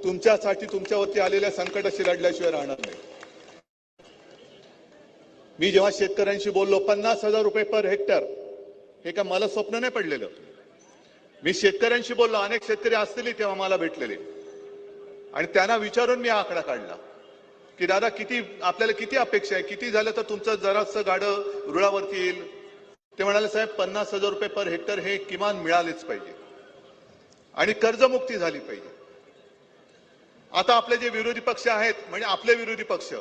तुमच्यासाठी तुमच्यावरती आलेल्या संकटाशी लढल्याशिवाय राहणार नाही. मी जेव्हा शेतकऱ्यांशी बोललो 50,000 रुपये पर हेक्टर, हे का मला स्वप्न नाही पडलेलं. मी शेतकऱ्यांशी बोललो, अनेक शेतकरी असतील तेव्हा मला भेटलेले, आणि त्यांना विचारून मी आकडा काढला की दादा किती आपल्याला किती अपेक्षा आहे, किती झालं तर तुमचं जरासं गाडं रुळावरती येईल. ते म्हणाले साहेब 50,000 रुपये पर हेक्टर हे किमान मिळालेच पाहिजे आणि कर्जमुक्ती झाली पाहिजे. आता आपले जे विरोधी पक्ष आहेत, म्हणजे आपले विरोधी पक्ष,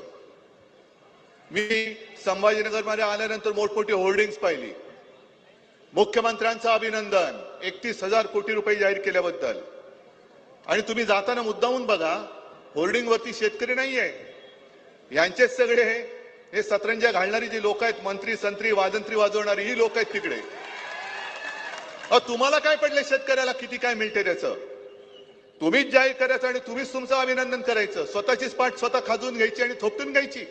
मी संभाजीनगरमध्ये आल्यानंतर मोठमोठी होर्डिंग्स पाहिली. मुख्यमंत्र्यांचं अभिनंदन 31,000 कोटी रुपये जाहीर केल्याबद्दल. आणि तुम्ही जाताना मुद्दामून बघा, होर्डिंग वरती शेतकरी नाहीये, यांचेच सगळे हे सतरंज्या घालणारी जी लोक आहेत, मंत्री संत्री वाजंत्री वाजवणारी ही लोक आहेत तिकडे. तुम्हाला काय पडले शेतकऱ्याला किती काय मिळते त्याचं? तुम्हीच जाहीर करायचं आणि तुम्हीच तुमचं अभिनंदन करायचं, स्वतःचीच पाठ स्वतः खाजून घ्यायची आणि थोपटून घ्यायची.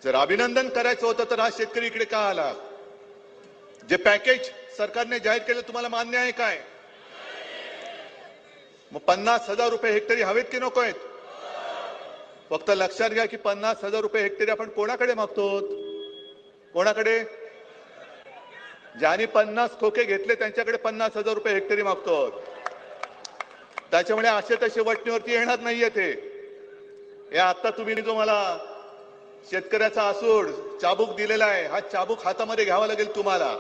जर अभिनंदन करायचं होतं तर हा शेतकरी इकडे का आला? जे पॅकेज सरकारने जाहीर केलं तुम्हाला मान्य आहे काय? मग 50,000 रुपये हेक्टरी हवेत की नको आहेत? फक्त लक्षात घ्या की 50,000 रुपये हेक्टरी आपण कोणाकडे मागतो? कोणाकडे? ज्यांनी 50 खोके घेतले त्यांच्याकडे 50,000 रुपये हेक्टरी मागतो. त्याच्यामुळे असे तसे वटणीवरती येणार नाहीये ते. हे आता तुम्ही जो मला शेतकऱ्याचा आसूड चाबूक दिलेला आहे, हा चाबूक हातामध्ये घ्यावा लागेल तुम्हाला.